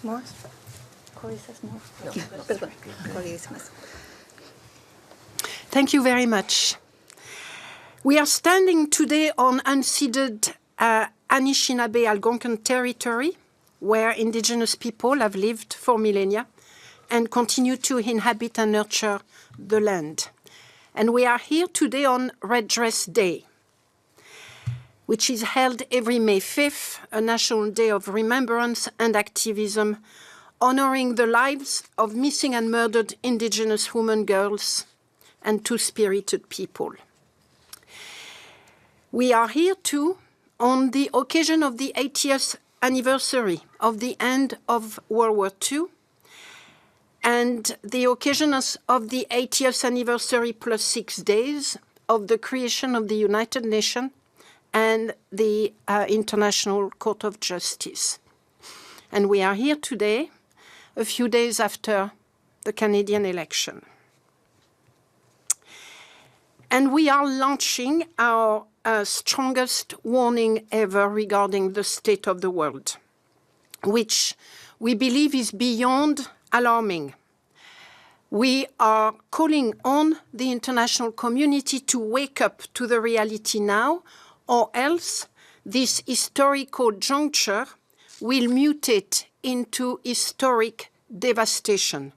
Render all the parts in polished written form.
More? Thank you very much. We are standing today on unceded Anishinaabe Algonquin territory, where indigenous people have lived for millennia and continue to inhabit and nurture the land. And we are here today on Red Dress Day, which is held every May 5th, a national day of remembrance and activism, honoring the lives of missing and murdered indigenous women, girls, and two-spirited people. We are here too on the occasion of the 80th anniversary of the end of World War II and the occasion of the 80th anniversary plus 6 days of the creation of the United Nations and the International Court of Justice. And we are here today, a few days after the Canadian election. And we are launching our strongest warning ever regarding the state of the world, which we believe is beyond alarming. We are calling on the international community to wake up to the reality now, or else this historical juncture will mutate into historic devastation.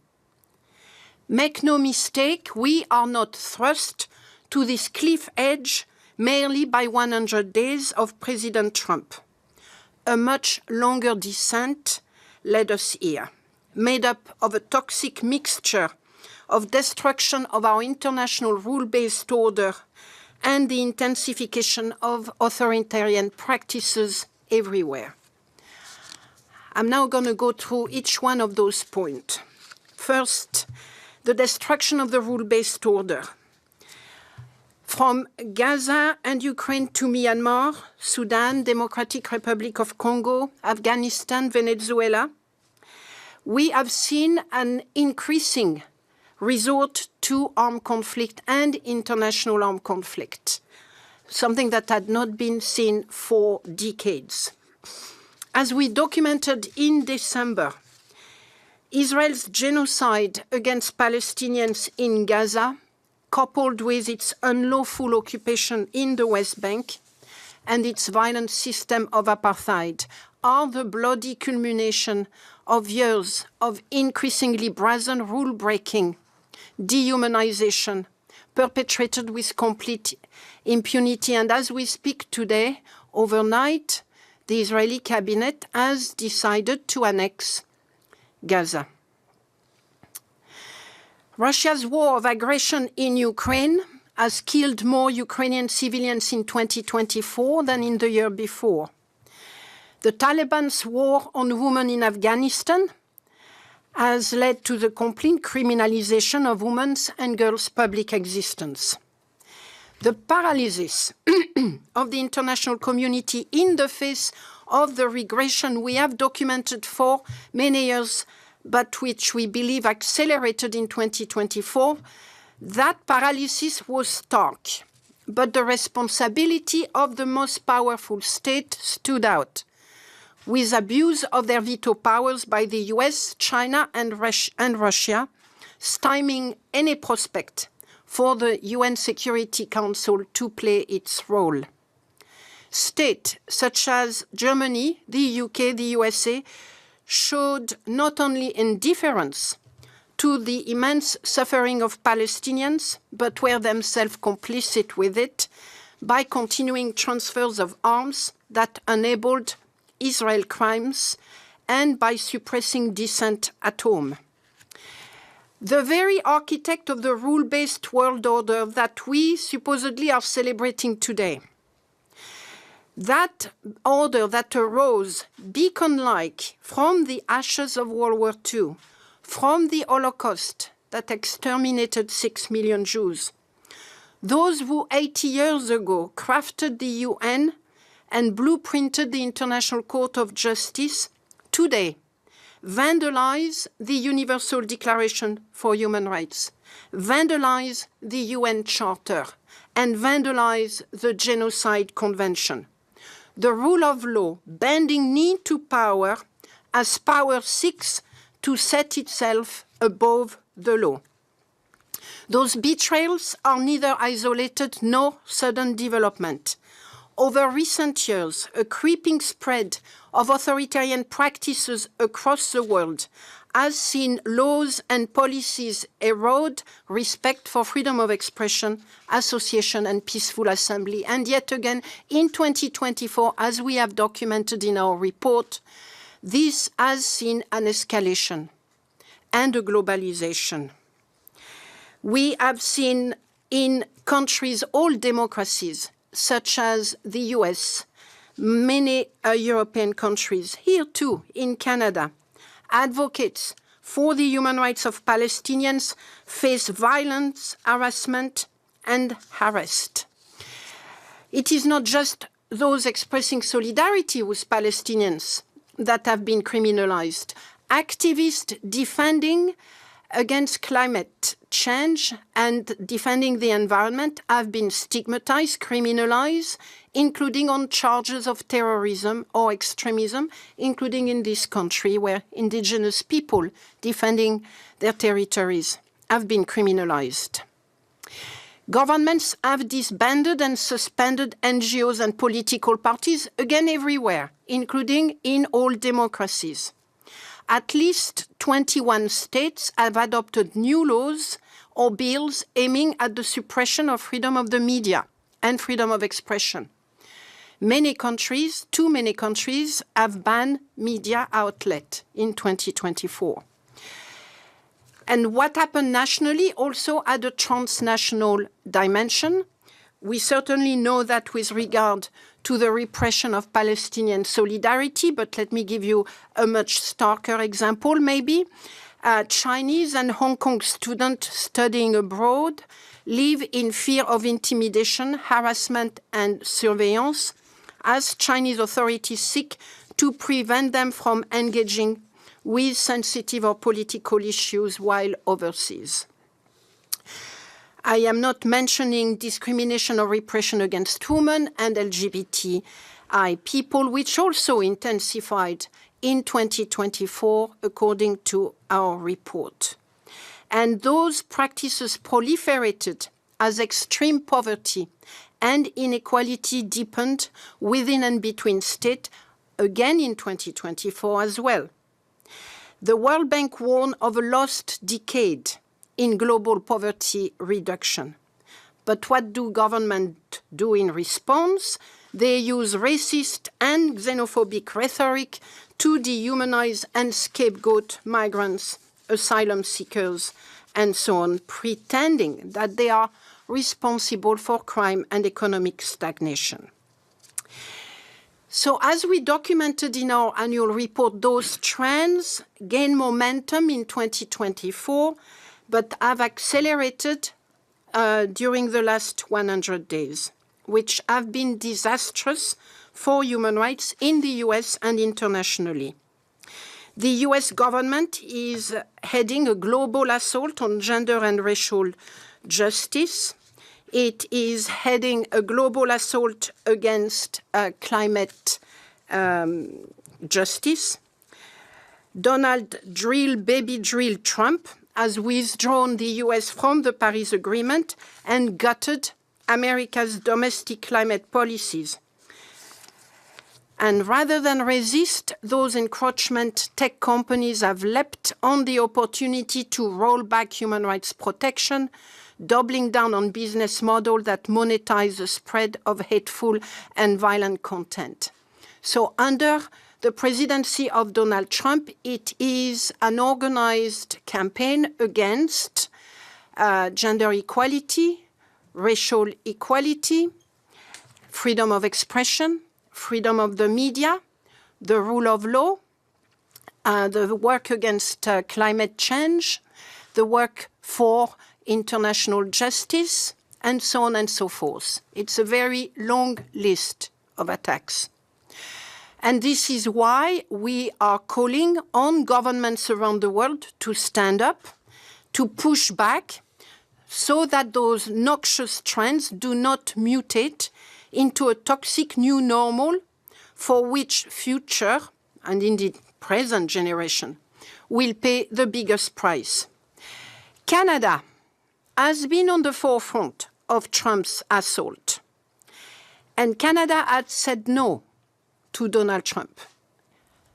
Make no mistake, we are not thrust to this cliff edge merely by 100 days of President Trump. A much longer descent led us here, made up of a toxic mixture of destruction of our international rule-based order and the intensification of authoritarian practices everywhere. I'm now going to go through each one of those points. First, the destruction of the rule-based order. From Gaza and Ukraine to Myanmar, Sudan, Democratic Republic of Congo, Afghanistan, Venezuela, we have seen an increasing resort to armed conflict and international armed conflict, something that had not been seen for decades. As we documented in December, Israel's genocide against Palestinians in Gaza, coupled with its unlawful occupation in the West Bank and its violent system of apartheid, are the bloody culmination of years of increasingly brazen rule-breaking, dehumanization, perpetrated with complete impunity. And as we speak today, overnight, the Israeli cabinet has decided to annex Gaza. Russia's war of aggression in Ukraine has killed more Ukrainian civilians in 2024 than in the year before. The Taliban's war on women in Afghanistan has led to the complete criminalization of women's and girls' public existence. The paralysis of the international community in the face of the regression we have documented for many years, but which we believe accelerated in 2024, that paralysis was stark. But the responsibility of the most powerful state stood out, with abuse of their veto powers by the US, China, and Russia, stymieing any prospect for the UN Security Council to play its role. States such as Germany, the UK, the USA, showed not only indifference to the immense suffering of Palestinians, but were themselves complicit with it by continuing transfers of arms that enabled Israel crimes and by suppressing dissent at home. The very architect of the rule-based world order that we supposedly are celebrating today, that order that arose beacon-like from the ashes of World War II, from the Holocaust that exterminated 6 million Jews, those who 80 years ago crafted the UN and blueprinted the International Court of Justice, today vandalize the Universal Declaration for Human Rights, vandalize the UN Charter, and vandalize the Genocide Convention. The rule of law, bending knee to power, as power seeks to set itself above the law. Those betrayals are neither isolated nor sudden development. Over recent years, a creeping spread of authoritarian practices across the world has seen laws and policies erode respect for freedom of expression, association, and peaceful assembly. And yet again, in 2024, as we have documented in our report, this has seen an escalation and a globalization. We have seen in countries, all democracies, such as the US, many European countries, here too, in Canada, advocates for the human rights of Palestinians face violence, harassment, and arrest. It is not just those expressing solidarity with Palestinians that have been criminalized. Activists defending against climate change and defending the environment have been stigmatized, criminalized, including on charges of terrorism or extremism, including in this country where indigenous people defending their territories have been criminalized. Governments have disbanded and suspended NGOs and political parties, again everywhere, including in all democracies. At least 21 states have adopted new laws or bills aiming at the suppression of freedom of the media and freedom of expression. Many countries, too many countries, have banned media outlets in 2024. And what happened nationally also had a transnational dimension. We certainly know that with regard to the repression of Palestinian solidarity, but let me give you a much starker example maybe. Chinese and Hong Kong students studying abroad live in fear of intimidation, harassment, and surveillance as Chinese authorities seek to prevent them from engaging with sensitive or political issues while overseas. I am not mentioning discrimination or repression against women and LGBTI people, which also intensified in 2024, according to our report. And those practices proliferated as extreme poverty and inequality deepened within and between states, again in 2024 as well. The World Bank warned of a lost decade in global poverty reduction. But what do governments do in response? They use racist and xenophobic rhetoric to dehumanize and scapegoat migrants, asylum seekers, and so on, pretending that they are responsible for crime and economic stagnation. So as we documented in our annual report, those trends gained momentum in 2024, but have accelerated during the last 100 days, which have been disastrous for human rights in the US and internationally. The US government is heading a global assault on gender and racial justice. It is heading a global assault against climate justice. Donald Baby Drill Trump has withdrawn the US from the Paris Agreement and gutted America's domestic climate policies. And rather than resist those encroachment, tech companies have leapt on the opportunity to roll back human rights protection, doubling down on business models that monetize the spread of hateful and violent content. So under the presidency of Donald Trump, it is an organized campaign against gender equality, racial equality, freedom of expression, freedom of the media, the rule of law, the work against climate change, the work for international justice, and so on and so forth. It's a very long list of attacks. And this is why we are calling on governments around the world to stand up, to push back, so that those noxious trends do not mutate into a toxic new normal for which future, and indeed present generation, will pay the biggest price. Canada has been on the forefront of Trump's assault. And Canada had said no to Donald Trump.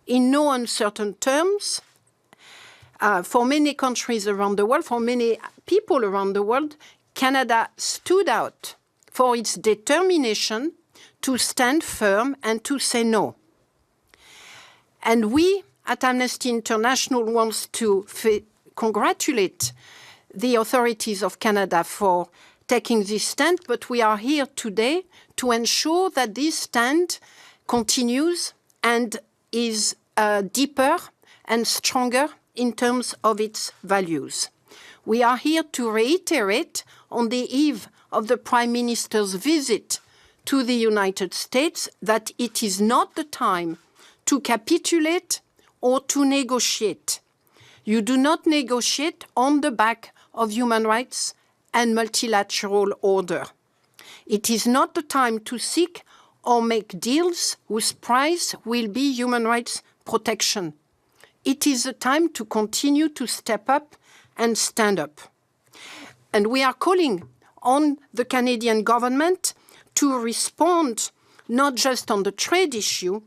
In no uncertain terms, for many countries around the world, for many people around the world, Canada stood out for its determination to stand firm and to say no. And we at Amnesty International want to congratulate the authorities of Canada for taking this stand, but we are here today to ensure that this stand continues and is deeper and stronger in terms of its values. We are here to reiterate on the eve of the Prime Minister's visit to the United States that it is not the time to capitulate or to negotiate. You do not negotiate on the back of human rights and multilateral order. It is not the time to seek or make deals whose price will be human rights protection. It is the time to continue to step up and stand up. And we are calling on the Canadian government to respond not just on the trade issue,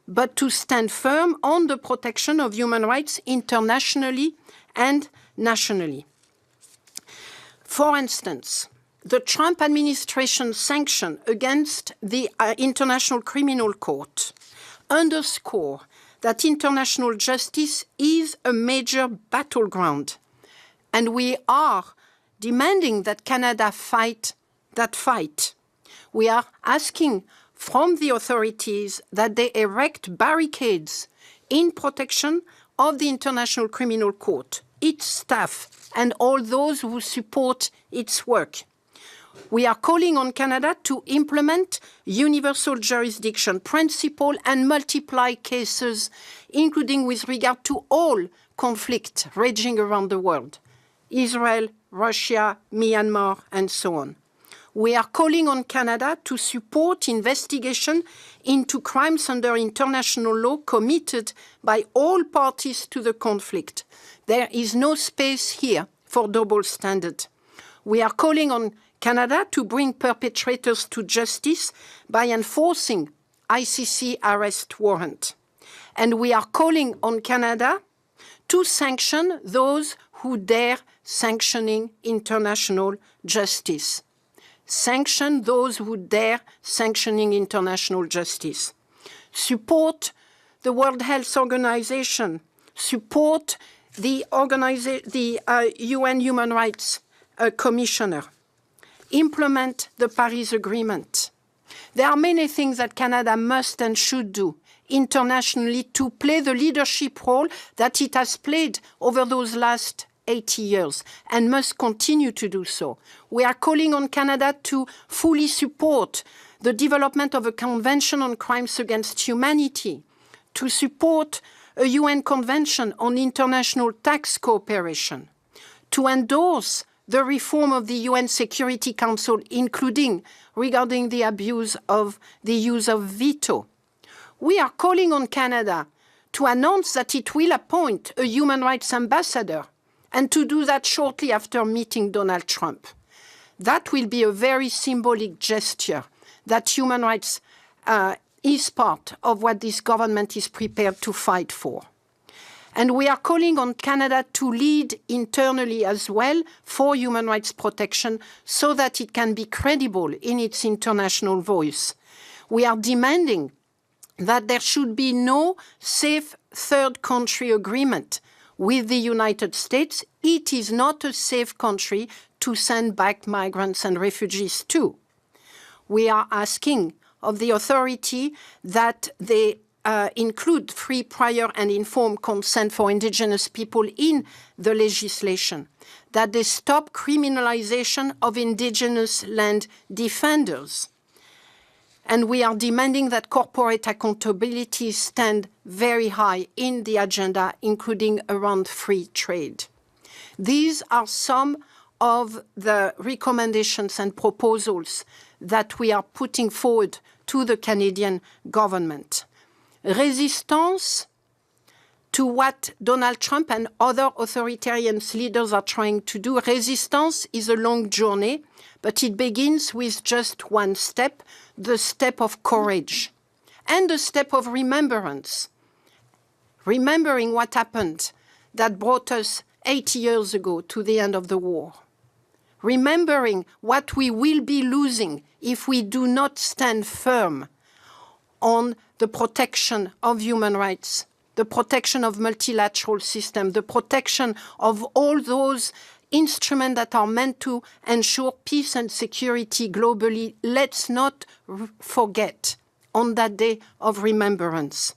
but to stand firm on the protection of human rights internationally and nationally. For instance, the Trump administration sanction against the International Criminal Court underscore that international justice is a major battleground, and we are demanding that Canada fight that fight. We are asking from the authorities that they erect barricades in protection of the International Criminal Court, its staff, and all those who support its work. We are calling on Canada to implement universal jurisdiction principle and multiply cases, including with regard to all conflicts raging around the world, Israel, Russia, Myanmar, and so on. We are calling on Canada to support investigation into crimes under international law committed by all parties to the conflict. There is no space here for double standard. We are calling on Canada to bring perpetrators to justice by enforcing ICC arrest warrant. And we are calling on Canada to sanction those who dare sanctioning international justice. Sanction those who dare sanctioning international justice. Support the World Health Organization. Support the UN Human Rights Commissioner. Implement the Paris Agreement. There are many things that Canada must and should do internationally to play the leadership role that it has played over those last 80 years and must continue to do so. We are calling on Canada to fully support the development of a Convention on Crimes Against Humanity, to support a UN Convention on International Tax Cooperation, to endorse the reform of the UN Security Council, including regarding the abuse of the use of veto. We are calling on Canada to announce that it will appoint a human rights ambassador and to do that shortly after meeting Donald Trump. That will be a very symbolic gesture that human rights is part of what this government is prepared to fight for. And we are calling on Canada to lead internally as well for human rights protection so that it can be credible in its international voice. We are demanding that there should be no safe third country agreement with the United States. It is not a safe country to send back migrants and refugees to. We are asking of the authority that they include free, prior and informed consent for indigenous people in the legislation, that they stop criminalization of indigenous land defenders. And we are demanding that corporate accountability stand very high in the agenda, including around free trade. These are some of the recommendations and proposals that we are putting forward to the Canadian government. Resistance to what Donald Trump and other authoritarian leaders are trying to do. Resistance is a long journey, but it begins with just one step, the step of courage and the step of remembrance. Remembering what happened that brought us 80 years ago to the end of the war. Remembering what we will be losing if we do not stand firm on the protection of human rights, the protection of multilateral system, the protection of all those instruments that are meant to ensure peace and security globally. Let's not forget on that day of remembrance.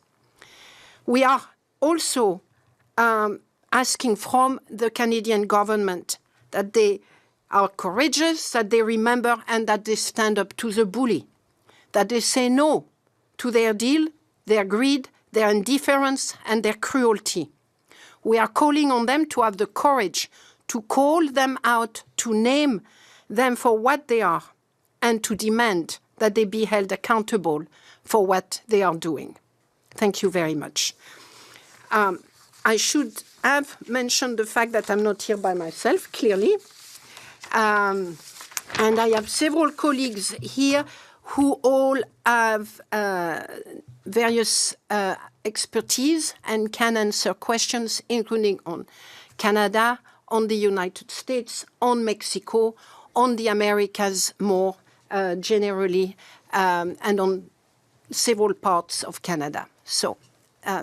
We are also asking from the Canadian government that they are courageous, that they remember, and that they stand up to the bully, that they say no to their deal, their greed, their indifference, and their cruelty. We are calling on them to have the courage to call them out, to name them for what they are, and to demand that they be held accountable for what they are doing. Thank you very much. I should have mentioned the fact that I'm not here by myself, clearly. And I have several colleagues here who all have various expertise and can answer questions, including on Canada, on the United States, on Mexico, on the Americas more generally, and on several parts of Canada. So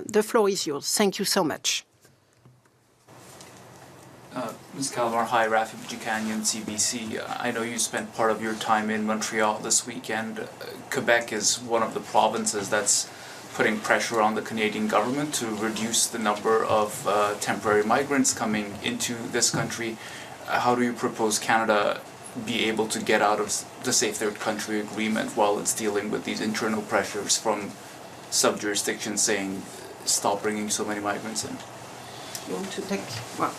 the floor is yours. Thank you so much. Ms. Callamard, hi, Rafi Bajikanian, CBC. I know you spent part of your time in Montreal this weekend. Quebec is one of the provinces that's putting pressure on the Canadian government to reduce the number of temporary migrants coming into this country. How do you propose Canada be able to get out of the Safe Third Country Agreement while it's dealing with these internal pressures from sub-jurisdictions saying, stop bringing so many migrants in? You want to take... Well.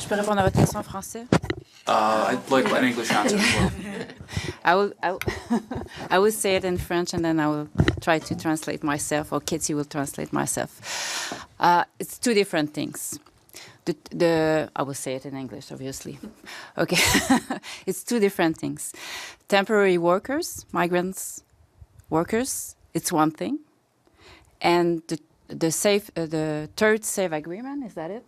Je peux répondre à votre question en français? I'd like an English answer as well. I will say it in French and then I will try to translate myself, or Katie will translate myself. It's two different things. I will say it in English, obviously. Okay. It's two different things. Temporary workers, migrants, workers, it's one thing. And the third safe agreement, is that it?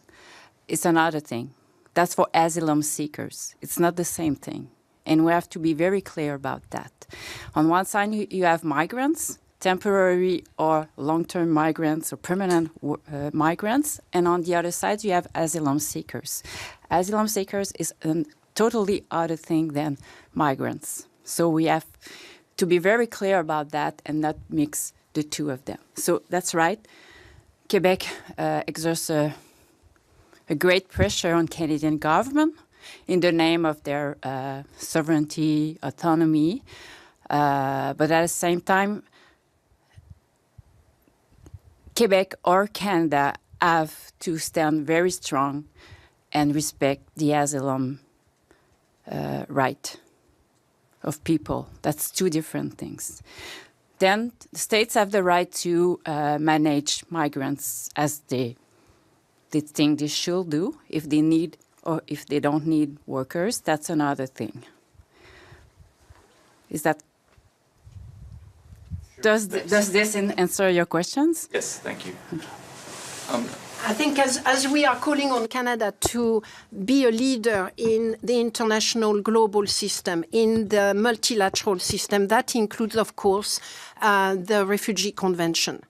It's another thing. That's for asylum seekers. It's not the same thing. And we have to be very clear about that. On one side, you have migrants, temporary or long-term migrants or permanent migrants. And on the other side, you have asylum seekers. Asylum seekers is a totally other thing than migrants. So we have to be very clear about that and not mix the two of them. So that's right. Quebec exerts a great pressure on Canadian government in the name of their sovereignty, autonomy. But at the same time, Quebec or Canada have to stand very strong and respect the asylum right of people. That's two different things. Then the states have the right to manage migrants as they think they should do. If they need or if they don't need workers, that's another thing. Is that... Sure. Does this answer your questions? Yes, thank you. I think as we are calling on Canada to be a leader in the international global system, in the multilateral system, that includes, of course, the Refugee Convention.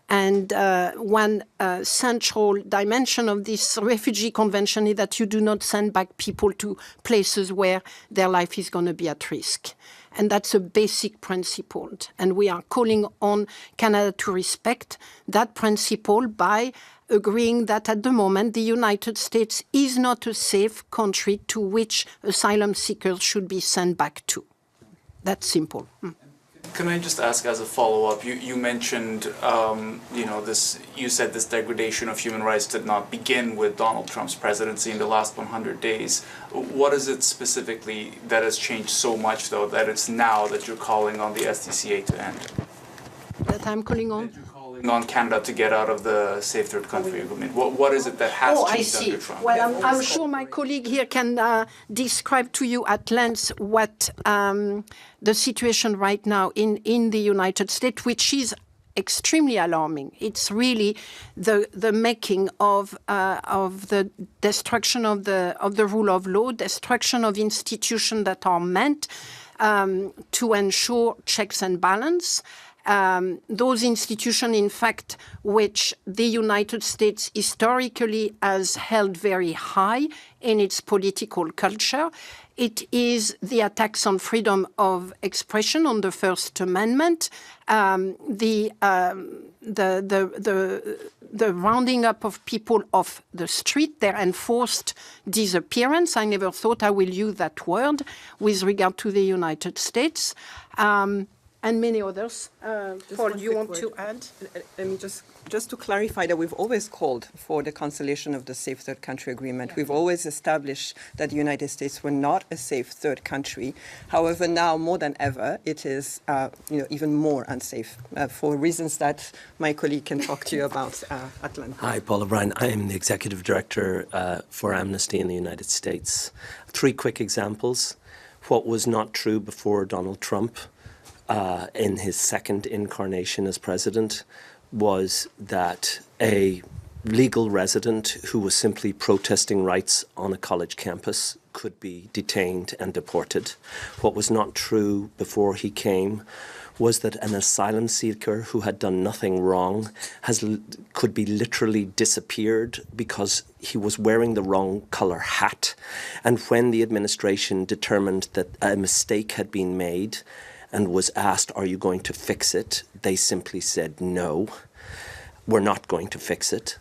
And one central dimension of this Refugee Convention is that you do not send back people to places where their life is going to be at risk. And that's a basic principle. And we are calling on Canada to respect that principle by agreeing that at the moment the United States is not a safe country to which asylum seekers should be sent back to. That's simple. Can I just ask as a follow-up? You mentioned, you said this degradation of human rights did not begin with Donald Trump's presidency in the last 100 days. What is it specifically that has changed so much, though, that it's now that you're calling on the SDCA to end? That I'm calling on? That you're calling calling on Canada to get out of the Safe Third Country Agreement. What is it that has I changed see. under Trump? Well, I'm sure my colleague here can describe to you at length what the situation right now in the United States, which is extremely alarming. It's really the making of the destruction of the rule of law, destruction of institutions that are meant to ensure checks and balance. Those institutions, in fact, which the United States historically has held very high in its political culture. It is the attacks on freedom of expression on the First Amendment, the rounding up of people off the street, their enforced disappearance. I never thought I will use that word with regard to the United States, and many others. Paul, you want to add? Let me just to clarify that we've always called for the cancellation of the Safe Third Country Agreement. Yeah. We've always established that the United States were not a safe third country. However, now more than ever, it is even more unsafe for reasons that my colleague can talk to you about at length. Hi, Paul O'Brien. I am the Executive Director for Amnesty in the United States. 3 quick examples. What was not true before Donald Trump in his second incarnation as president was that a legal resident who was simply protesting rights on a college campus could be detained and deported. What was not true before he came was that an asylum seeker who had done nothing wrong could be literally disappeared because he was wearing the wrong color hat. And when the administration determined that a mistake had been made and was asked, are you going to fix it? They simply said, no, we're not going to fix it.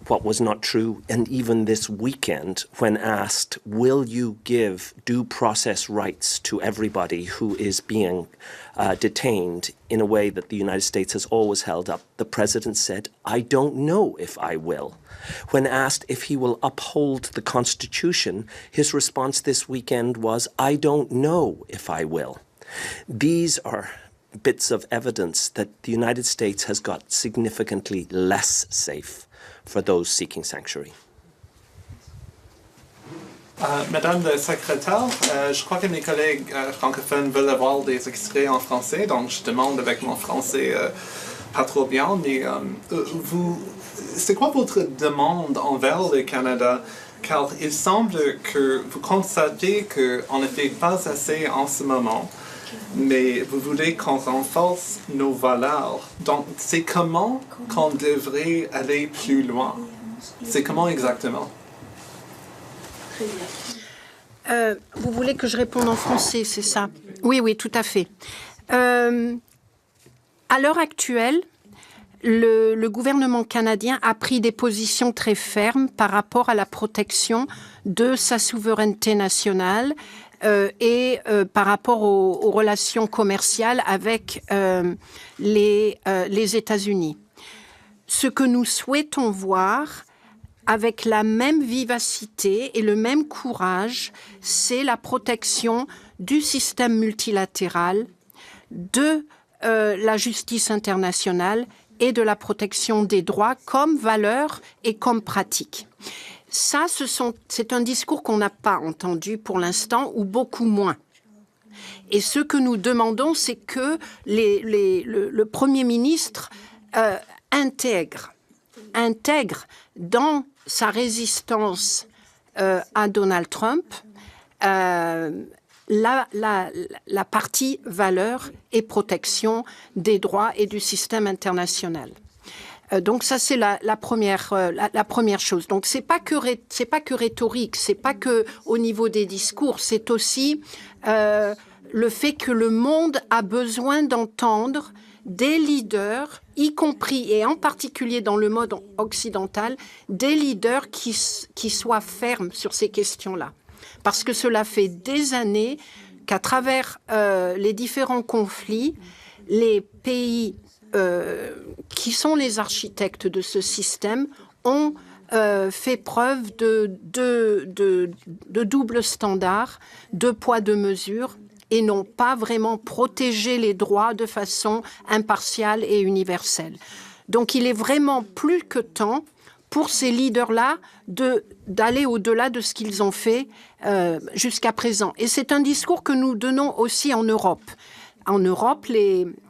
What was not true, and even this weekend, when asked, will you give due process rights to everybody who is being detained in a way that the United States has always held up, the president said, I don't know if I will. When asked if he will uphold the Constitution, his response this weekend was, I don't know if I will. These are bits of evidence that the United States has got significantly less safe for those seeking sanctuary. Madame la secrétaire, je crois que mes collègues francophones veulent avoir des extraits en français, donc je demande avec mon français pas trop bien, mais c'est quoi votre demande envers le Canada? Car il semble que vous constatez qu'on ne fait pas assez en ce moment, mais vous voulez qu'on renforce nos valeurs. Donc, c'est comment qu'on devrait aller plus loin? C'est comment exactement? Vous voulez que je réponde en français, c'est ça? Oui, oui, tout à fait. À l'heure actuelle, le gouvernement canadien a pris des positions très fermes par rapport à la protection de sa souveraineté nationale et par rapport aux relations commerciales avec les États-Unis. Ce que nous souhaitons voir avec la même vivacité et le même courage, c'est la protection du système multilatéral, de la justice internationale et de la protection des droits comme valeur et comme pratique. Ça, c'est un discours qu'on n'a pas entendu pour l'instant, ou beaucoup moins. Et ce que nous demandons, c'est que le Premier ministre intègre dans sa résistance à Donald Trump la partie valeur et protection des droits et du système international. Donc ça, c'est la première chose. Donc c'est pas que rhétorique, c'est pas que au niveau des discours, c'est aussi le fait que le monde a besoin d'entendre des leaders, y compris et en particulier dans le monde occidental, des leaders qui soient fermes sur ces questions-là. Parce que cela fait des années qu'à travers les différents conflits, les pays qui sont les architectes de ce système ont fait preuve de double standard, de poids, de mesure, et n'ont pas vraiment protégé les droits de façon impartiale et universelle. Donc il est vraiment plus que temps pour ces leaders-là d'aller au-delà de ce qu'ils ont fait jusqu'à présent. Et c'est un discours que nous donnons aussi en Europe. En Europe,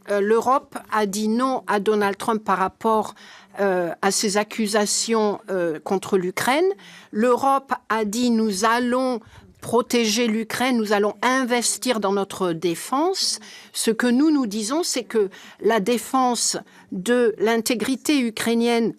l'Europe a dit non à Donald Trump par rapport à ses accusations contre l'Ukraine. L'Europe a dit nous allons protéger l'Ukraine, nous allons investir dans notre défense. Ce que nous disons, c'est que la défense de l'intégrité ukrainienne,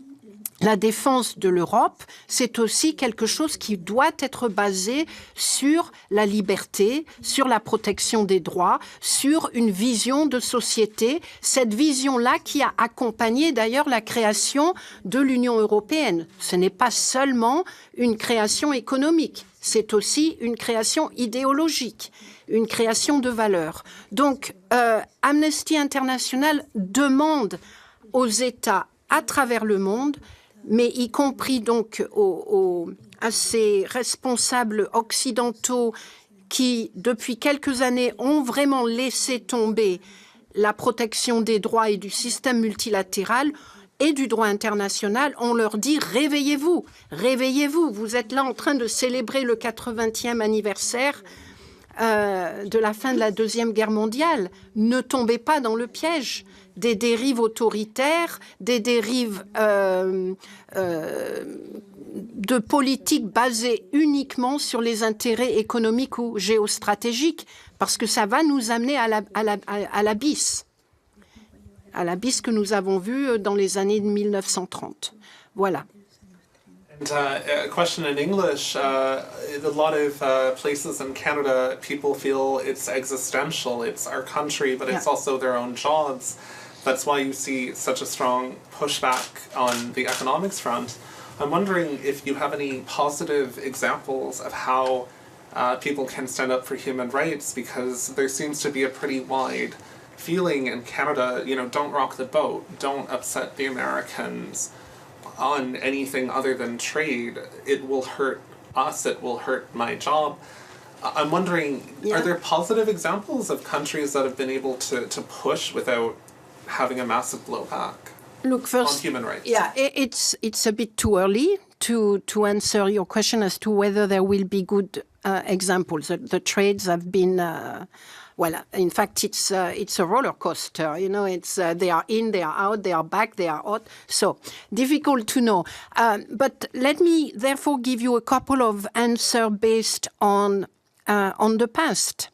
la défense de l'Europe, c'est aussi quelque chose qui doit être basé sur la liberté, sur la protection des droits, sur une vision de société, cette vision-là qui a accompagné d'ailleurs la création de l'Union européenne. Ce n'est pas seulement une création économique, c'est aussi une création idéologique, une création de valeurs. Donc, Amnesty International demande aux États à travers le monde, mais y compris donc à ces responsables occidentaux qui, depuis quelques années, ont vraiment laissé tomber la protection des droits et du système multilatéral et du droit international, on leur dit « réveillez-vous, réveillez-vous, vous êtes là en train de célébrer le 80e anniversaire de la fin de la Deuxième Guerre mondiale. Ne tombez pas dans le piège des dérives autoritaires, des dérives de politique basée uniquement sur les intérêts économiques ou géostratégiques, parce que ça va nous amener à l'abysse que nous avons vu dans les années 1930. Voilà. And a question in English, a lot of places in Canada, people feel it's existential, it's our country, but it's also their own jobs. That's why you see such a strong pushback on the economics front. I'm wondering if you have any positive examples of how people can stand up for human rights, because there seems to be a pretty wide feeling in Canada, don't rock the boat, don't upset the Americans on anything other than trade. It will hurt us, it will hurt my job. I'm wondering, are there positive examples of countries that have been able to push without having a massive blowback on human rights? Yeah, it's a bit too early to answer your question as to whether there will be good examples. The trades have been... well, in fact, it's a roller coaster. It's they are in, they are out, they are back, they are out. So difficult to know. But let me therefore give you a couple of answers based on the past.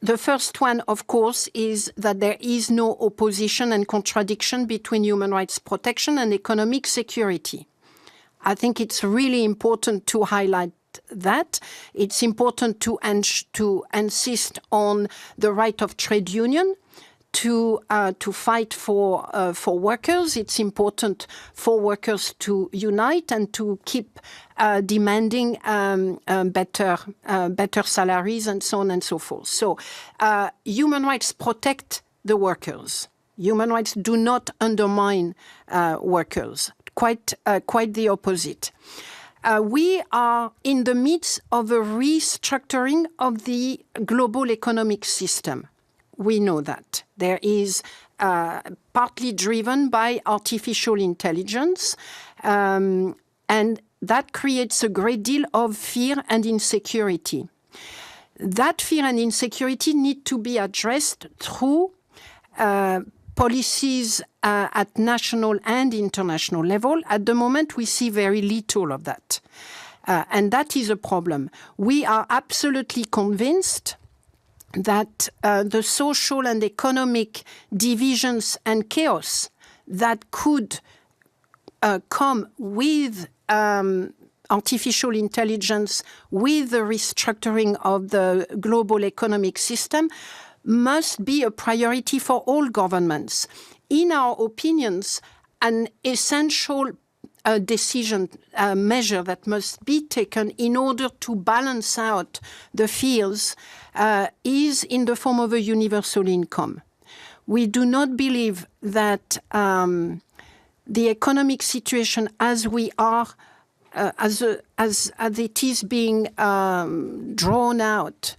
The first one, of course, is that there is no opposition and contradiction between human rights protection and economic security. I think it's really important to highlight that. It's important to insist on the right of trade union to fight for workers. It's important for workers to unite and to keep demanding better salaries and so on and so forth. So human rights protect the workers. Human rights do not undermine workers. Quite the opposite. We are in the midst of a restructuring of the global economic system. We know that. There is partly driven by artificial intelligence, and that creates a great deal of fear and insecurity. That fear and insecurity need to be addressed through policies at national and international level. At the moment, we see very little of that. And that is a problem. We are absolutely convinced that the social and economic divisions and chaos that could come with artificial intelligence, with the restructuring of the global economic system, must be a priority for all governments. In our opinions, an essential decision measure that must be taken in order to balance out the fears is in the form of a universal income. We do not believe that the economic situation as we are, as it is being drawn out,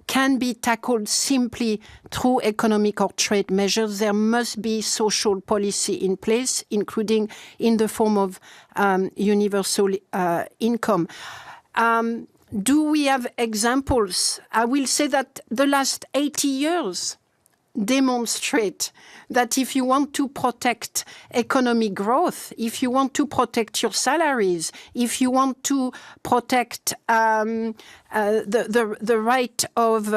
can be tackled simply through economic or trade measures. There must be social policy in place, including in the form of universal income. Do we have examples? I will say that the last 80 years demonstrate that if you want to protect economic growth, if you want to protect your salaries, if you want to protect the right of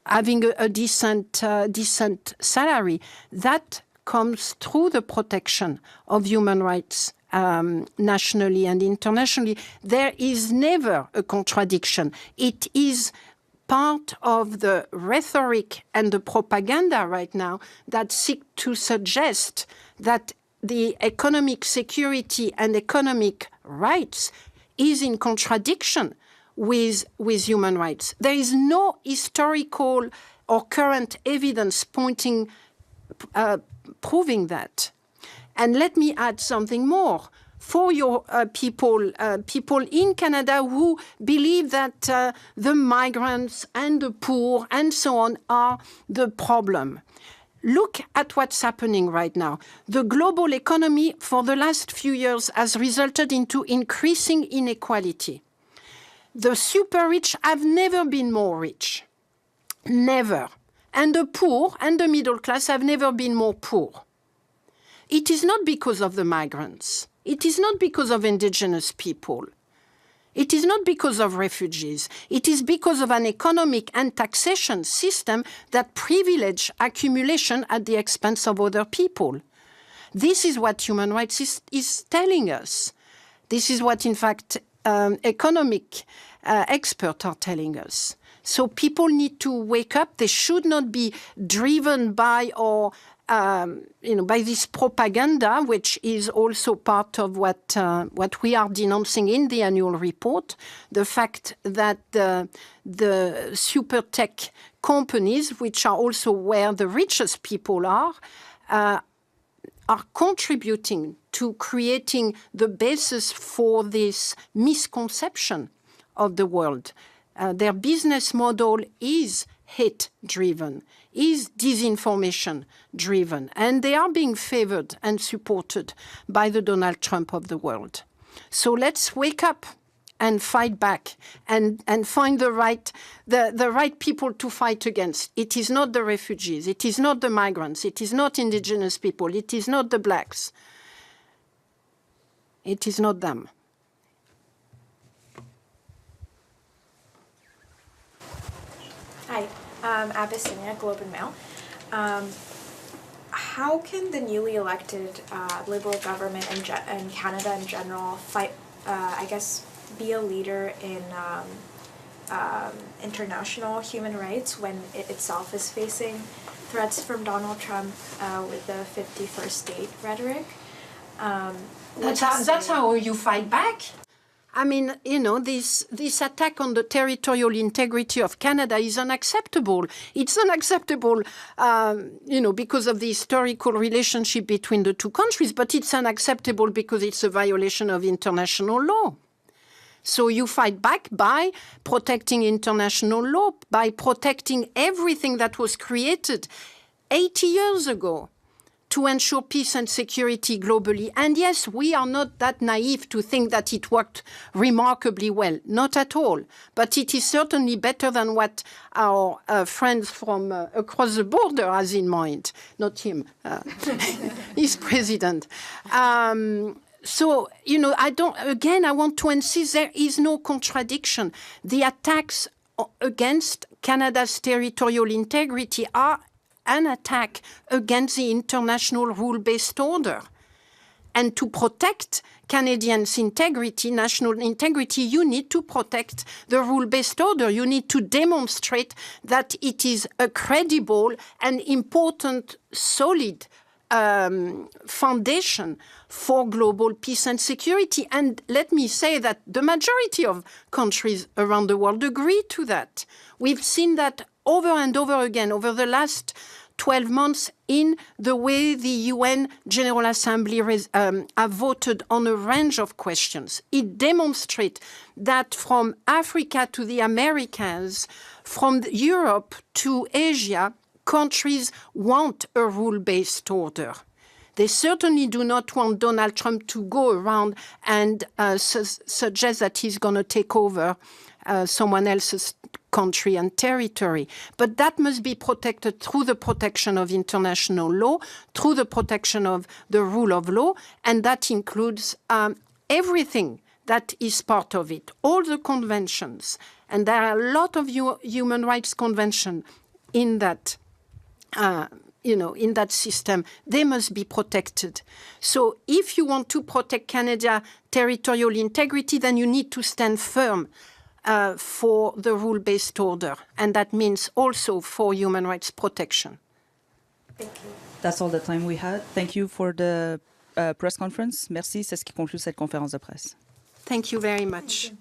having a decent salary, that comes through the protection of human rights. Nationally and internationally, there is never a contradiction. It is part of the rhetoric and the propaganda right now that seek to suggest that the economic security and economic rights is in contradiction with human rights. There is no historical or current evidence proving that. And let me add something more. For your people in Canada who believe that the migrants and the poor and so on are the problem. Look at what's happening right now. The global economy for the last few years has resulted into increasing inequality. The super rich have never been more rich. Never. And the poor and the middle class have never been more poor. It is not because of the migrants. It is not because of indigenous people. It is not because of refugees. It is because of an economic and taxation system that privilege accumulation at the expense of other people. This is what human rights is telling us. This is what, in fact, economic experts are telling us. So people need to wake up. They should not be driven by by this propaganda, which is also part of what we are denouncing in the annual report, the fact that the super tech companies, which are also where the richest people are contributing to creating the basis for this misconception of the world. Their business model is hate-driven, is disinformation-driven, and they are being favored and supported by the Donald Trump of the world. So let's wake up and fight back and find the right people to fight against. It is not the refugees. It is not the migrants. It is not indigenous people. It is not the blacks. It is not them. Hi, Abyssinia, Globe and Mail. How can the newly elected Liberal government and Canada in general fight, be a leader in international human rights when it itself is facing threats from Donald Trump with the 51st state rhetoric? That's how you fight back. I mean, this attack on the territorial integrity of Canada is unacceptable. It's unacceptable, because of the historical relationship between the two countries, but it's unacceptable because it's a violation of international law. So you fight back by protecting international law, by protecting everything that was created 80 years ago to ensure peace and security globally. And yes, we are not that naive to think that it worked remarkably well. Not at all. But it is certainly better than what our friends from across the border has in mind. Not him. He's president. So, I want to insist there is no contradiction. The attacks against Canada's territorial integrity are an attack against the international rule-based order. And to protect Canadians' integrity, national integrity, you need to protect the rule-based order. You need to demonstrate that it is a credible and important, solid foundation for global peace and security. And let me say that the majority of countries around the world agree to that. We've seen that over and over again over the last 12 months in the way the UN General Assembly have voted on a range of questions. It demonstrates that from Africa to the Americas, from Europe to Asia, countries want a rule-based order. They certainly do not want Donald Trump to go around and suggest that he's going to take over someone else's country and territory. But that must be protected through the protection of international law, through the protection of the rule of law, and that includes everything that is part of it, all the conventions. And there are a lot of human rights conventions in that in that system. They must be protected. So if you want to protect Canada's territorial integrity, then you need to stand firm for the rule-based order. And that means also for human rights protection. Thank you. That's all the time we had. Thank you for the press conference. Merci, c'est ce qui conclut cette conférence de presse. Thank you very much.